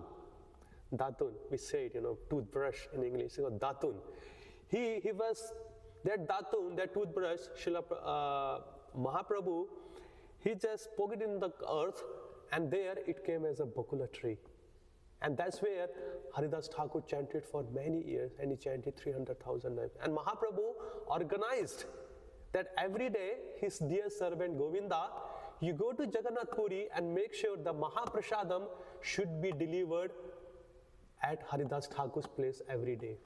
Datun, we say it, toothbrush in English, it's called Datun. He was, that Datun, that toothbrush, Mahaprabhu, he just poked it in the earth and there it came as a bakula tree. And that's where Haridas Thakur chanted for many years, and he chanted 300,000 times. And Mahaprabhu organized that every day his dear servant Govinda, you go to Jagannath Puri and make sure the Mahaprasadam should be delivered at Haridas Thakur's place every day.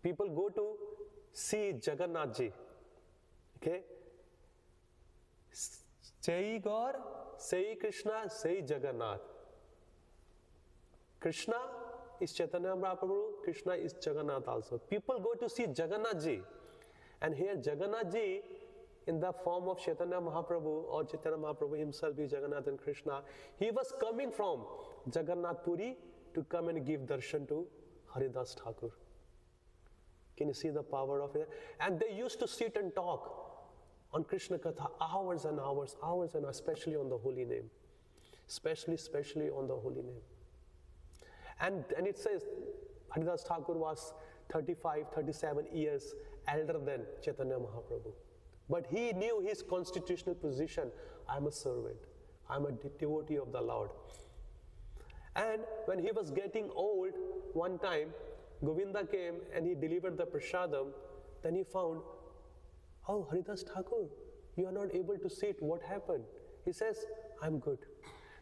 People go to see Jagannath Ji. Okay? Sai Gaur, Sai Krishna, Sai Jagannath. Krishna is Chaitanya Mahaprabhu, Krishna is Jagannath also. People go to see Jagannath Ji. And here Jagannath Ji, in the form of Chaitanya Mahaprabhu or Chaitanya Mahaprabhu himself is Jagannath and Krishna, he was coming from Jagannath Puri to come and give darshan to Haridas Thakur. Can you see the power of it? And they used to sit and talk on Krishna Katha hours and hours, especially on the holy name. Especially on the holy name. And it says Haridas Thakur was 35, 37 years elder than Chaitanya Mahaprabhu. But he knew his constitutional position. I'm a servant. I'm a devotee of the Lord. And when he was getting old, one time, Govinda came and he delivered the prasadam. Then he found, oh, Haridas Thakur, you are not able to sit. What happened? He says, I'm good.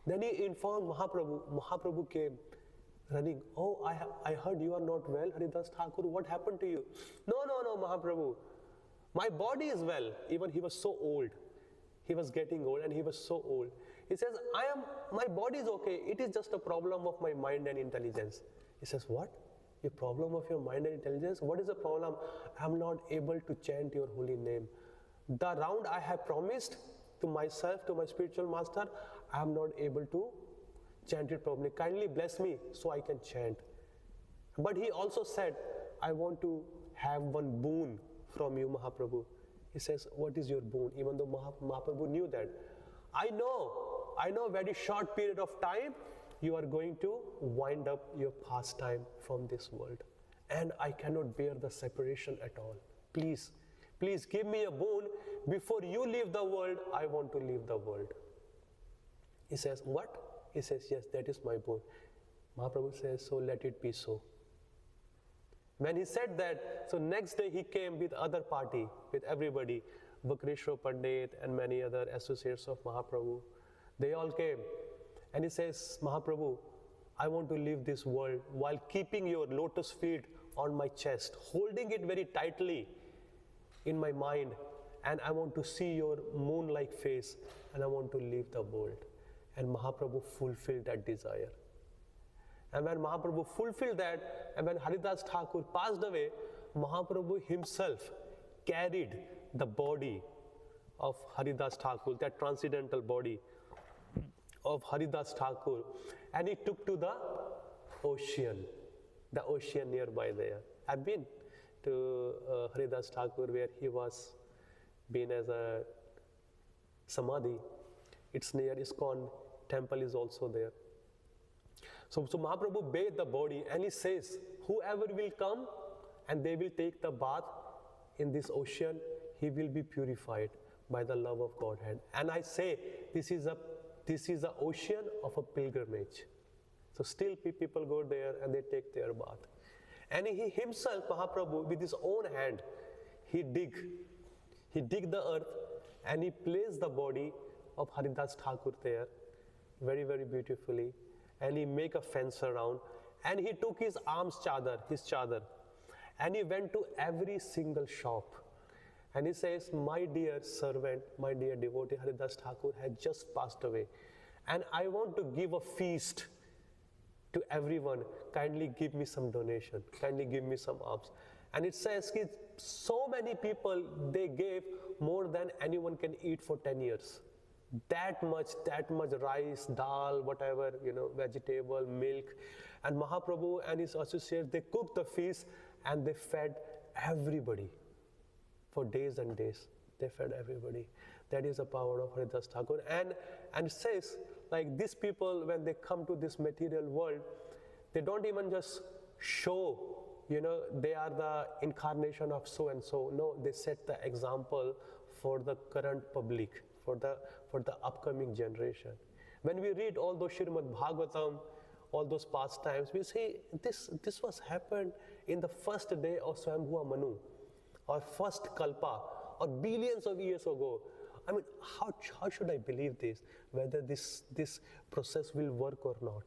Then he informed Mahaprabhu. Mahaprabhu came running. Oh, I heard you are not well, Haridas Thakur. What happened to you? No, Mahaprabhu. My body is well. Even he was so old. He was getting old and he was so old. He says, my body is okay. It is just a problem of my mind and intelligence. He says, what? A problem of your mind and intelligence? What is the problem? I am not able to chant your holy name. The round I have promised to myself, to my spiritual master, I am not able to chant it properly. Kindly bless me so I can chant. But he also said, I want to have one boon from you, Mahaprabhu. He says, what is your boon? Even though Mahaprabhu knew that. I know very short period of time, you are going to wind up your pastime from this world. And I cannot bear the separation at all. Please give me a boon. Before you leave the world, I want to leave the world. He says, what? He says, yes, that is my boon. Mahaprabhu says, so let it be so. When he said that, so next day he came with other party, with everybody, Vakreshwar Pandit and many other associates of Mahaprabhu. They all came. And he says, Mahaprabhu, I want to leave this world while keeping your lotus feet on my chest, holding it very tightly in my mind. And I want to see your moon-like face and I want to leave the world. And Mahaprabhu fulfilled that desire. And when Mahaprabhu fulfilled that, and when Haridas Thakur passed away, Mahaprabhu himself carried the body of Haridas Thakur, that transcendental body of Haridas Thakur, and he took to the ocean nearby there. I've been to Haridas Thakur where he was been as a samadhi. It's near ISKCON temple is also there. So Mahaprabhu bathed the body and he says, whoever will come and they will take the bath in this ocean, he will be purified by the love of Godhead. And I say, this is the ocean of a pilgrimage. So still people go there and they take their bath. And he himself, Mahaprabhu, with his own hand, he dig the earth and he placed the body of Haridas Thakur there, very, very beautifully. And he make a fence around, and he took his chadar, and he went to every single shop. And he says, my dear servant, my dear devotee Haridas Thakur has just passed away. And I want to give a feast to everyone. Kindly give me some donation. Kindly give me some alms. And it says, so many people, they gave more than anyone can eat for 10 years. That much rice, dal, whatever, vegetable, milk. And Mahaprabhu and his associates, they cooked the feast and they fed everybody. For days and days, they fed everybody. That is the power of Haridas Thakur. And it says, like these people, when they come to this material world, they don't even just show, they are the incarnation of so and so. No, they set the example for the current public, for the upcoming generation. When we read all those Srimad Bhagavatam, all those past times, we say this was happened in the first day of Swambhuva Manu, or first Kalpa, or billions of years ago. I mean, how should I believe this? Whether this process will work or not,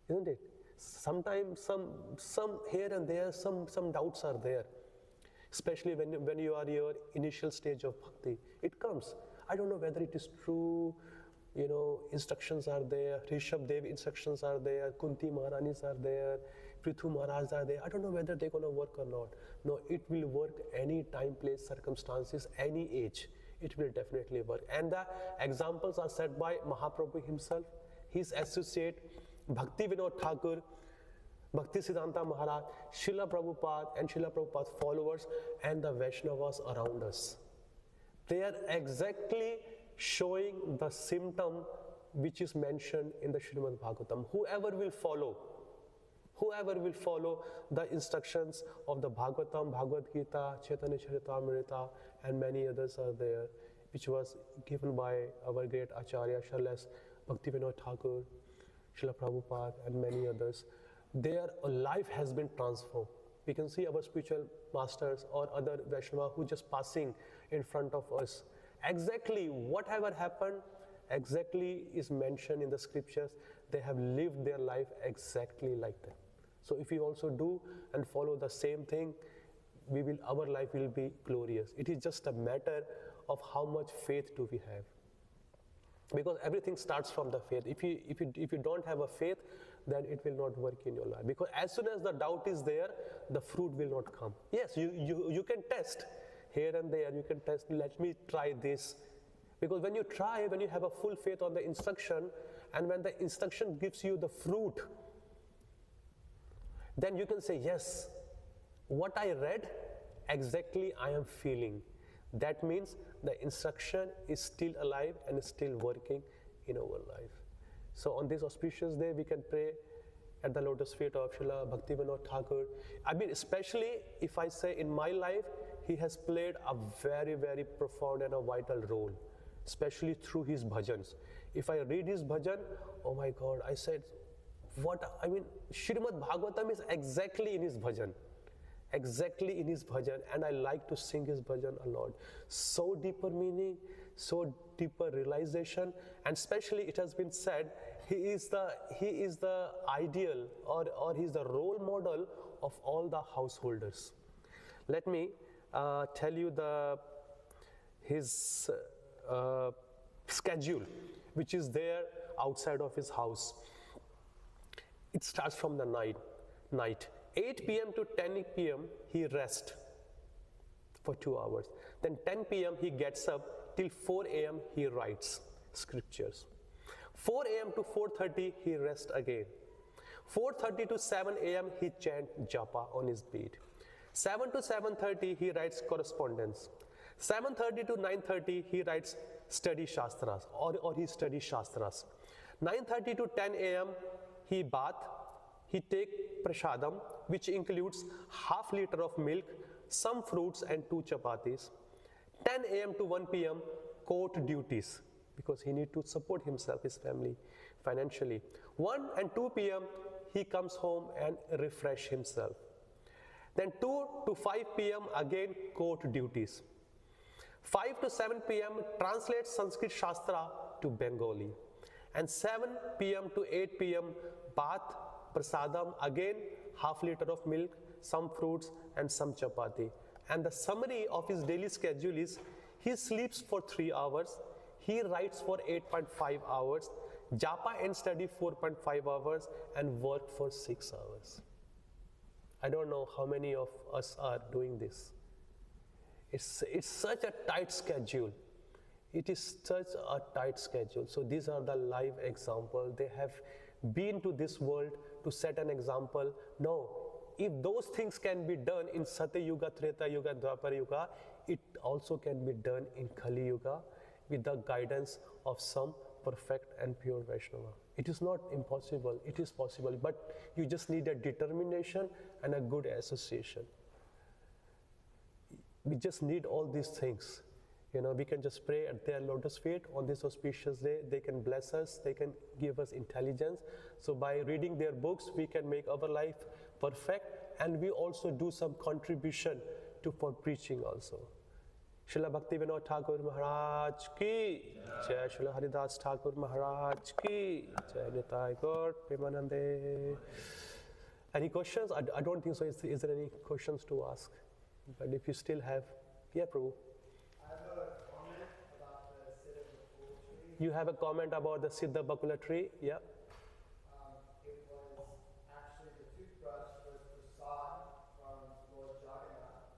isn't it? Sometimes some here and there, some doubts are there, especially when you are in your initial stage of bhakti. It comes. I don't know whether it is true. Instructions are there. Rishabh Dev instructions are there. Kunti Maharanis are there. Prithu Maharaj are there. I don't know whether they're going to work or not. No, it will work any time, place, circumstances, any age. It will definitely work. And the examples are set by Mahaprabhu himself, his associate, BhaktiVinod Thakur, Bhakti Siddhanta Maharaj, Srila Prabhupada and Srila Prabhupada's followers, and the Vaishnavas around us. They are exactly showing the symptom which is mentioned in the Srimad Bhagavatam. Whoever will follow the instructions of the Bhagavatam, Bhagavad Gita, Chaitanya Charitamrita, and many others are there, which was given by our great Acharya, Sharles BhaktiVinod Thakur, Srila Prabhupada, and many others. Their life has been transformed. We can see our spiritual masters or other Vaishnava who just passing in front of us. Exactly whatever happened, exactly is mentioned in the scriptures. They have lived their life exactly like that. So if we also do and follow the same thing, our life will be glorious. It is just a matter of how much faith do we have. Because everything starts from the faith. If you don't have a faith, then it will not work in your life. Because as soon as the doubt is there, the fruit will not come. Yes, you can test here and there. You can test, let me try this. Because when you try, when you have a full faith on the instruction, and when the instruction gives you the fruit, then you can say, yes, what I read, exactly I am feeling. That means the instruction is still alive and is still working in our life. So on this auspicious day, we can pray at the lotus feet of Srila BhaktiVinod Thakur. I mean, especially if I say in my life, he has played a very, very profound and a vital role, especially through his bhajans. If I read his bhajan, oh my God, I said, Srimad Bhagavatam is exactly in his bhajan. Exactly in his bhajan, and I like to sing his bhajan a lot. So deeper meaning, so deeper realization, and especially it has been said, he is the ideal or he is the role model of all the householders. Let me tell you his schedule, which is there outside of his house. It starts from the night. 8 p.m. to 10 p.m. he rests for 2 hours. Then 10 p.m. he gets up till 4 a.m. he writes scriptures. 4 a.m. to 4:30 he rests again. 4:30 to 7 a.m. he chants japa on his bed. 7 to 7:30 he writes correspondence. 7:30 to 9:30 he writes study shastras or he studies shastras. 9:30 to 10 a.m. he bath. He take prasadam, which includes half liter of milk, some fruits and 2 chapatis. 10 a.m. to 1 p.m. court duties, because he need to support himself, his family financially. 1 and 2 p.m. he comes home and refresh himself. Then 2 to 5 p.m. again court duties. 5 to 7 p.m. translate Sanskrit Shastra to Bengali. And 7 p.m. to 8 p.m. bath, prasadam, again half liter of milk, some fruits and some chapati. And the summary of his daily schedule is, he sleeps for 3 hours, he writes for 8.5 hours, japa and study 4.5 hours, and work for 6 hours. I don't know how many of us are doing this. It's such a tight schedule. It is such a tight schedule. So these are the live examples. They have been to this world to set an example. No, if those things can be done in Satya Yuga, Treta Yuga, Dwapar Yuga, it also can be done in Kali Yuga with the guidance of some perfect and pure Vaishnava. It is not impossible, it is possible, but you just need a determination and a good association. We just need all these things. We can just pray at their lotus feet on this auspicious day. They can bless us, they can give us intelligence. So by reading their books, we can make our life perfect, and we also do some contribution for preaching also. Srila BhaktiVinod Thakur Maharaj ki Jai, Srila Haridas Thakur Maharaj ki Jai, Nitai Gaur Premanande. Any questions? I don't think so. Is there any questions to ask? But if you still have, yeah, Prabhu. I have a comment about the Siddha Bakula tree. You have a comment about the Siddha Bakula tree? Yeah. It was actually the toothbrush was prasad from Lord Jagannath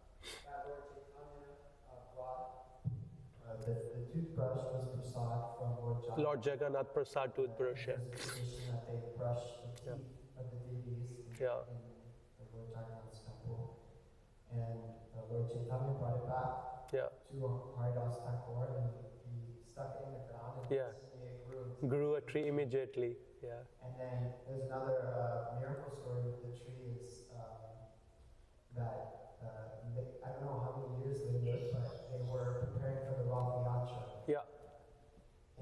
that Lord Chaitanya brought. The toothbrush was prasad from Lord Jagannath. Lord Jagannath Prasad toothbrush. It was a tradition that they brush the teeth of the deities in Lord Jagannath's temple. And Lord Chaitanya brought it back to Haridas Thakur, and he stuck it in the ground, and it grew a tree immediately. Yeah. And then there's another miracle story with the tree. It's that I don't know how many years they lived, but they were preparing for the Rath Yatra. Yeah.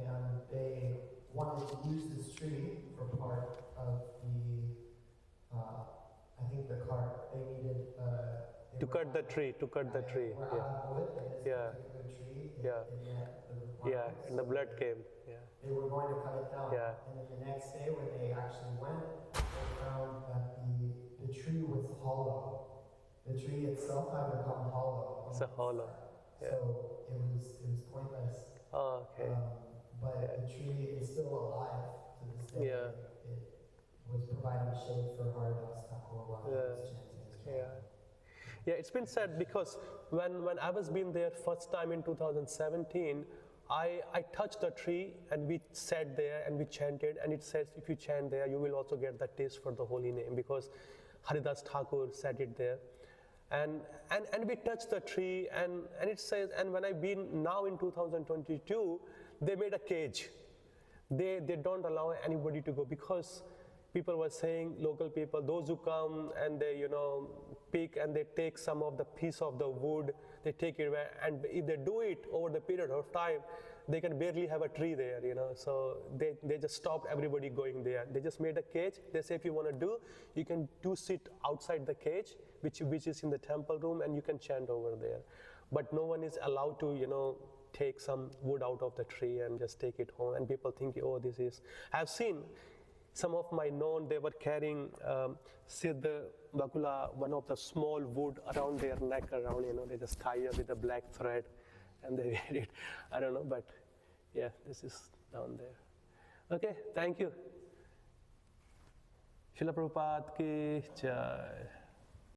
And they wanted to use this tree for part of the, I think the cart. They needed. To cut the tree. Wood, and this particular tree, and the blood came. Yeah. They were going to cut it down. Yeah. And then the next day when they actually went, they found that the tree was hollow. The tree itself had become hollow. It's a hollow. Yeah. So it was pointless. Oh, okay. But the tree is still alive to this day. Yeah. It was providing shade for Haridas Thakur while he was chanting his chant. Yeah, it's been said because when I was been there first time in 2017, I touched the tree and we sat there and we chanted, and it says if you chant there, you will also get that taste for the holy name, because Haridas Thakur said it there. And we touched the tree, and it says, and when I've been now in 2022, they made a cage. They don't allow anybody to go, because people were saying, local people, those who come and they, pick and they take some of the piece of the wood, they take it away, and if they do it over the period of time, they can barely have a tree there, So they just stopped everybody going there. They just made a cage. They say if you want to do, you can sit outside the cage, which is in the temple room, and you can chant over there. But no one is allowed to, take some wood out of the tree and just take it home. And people think, oh, this is. I've seen some of my known, they were carrying Siddha Bakula, one of the small wood around their neck, they just tie it with a black thread and they wear it. I don't know, but yeah, this is down there. Okay, thank you. Srila Prabhupada ki Jai.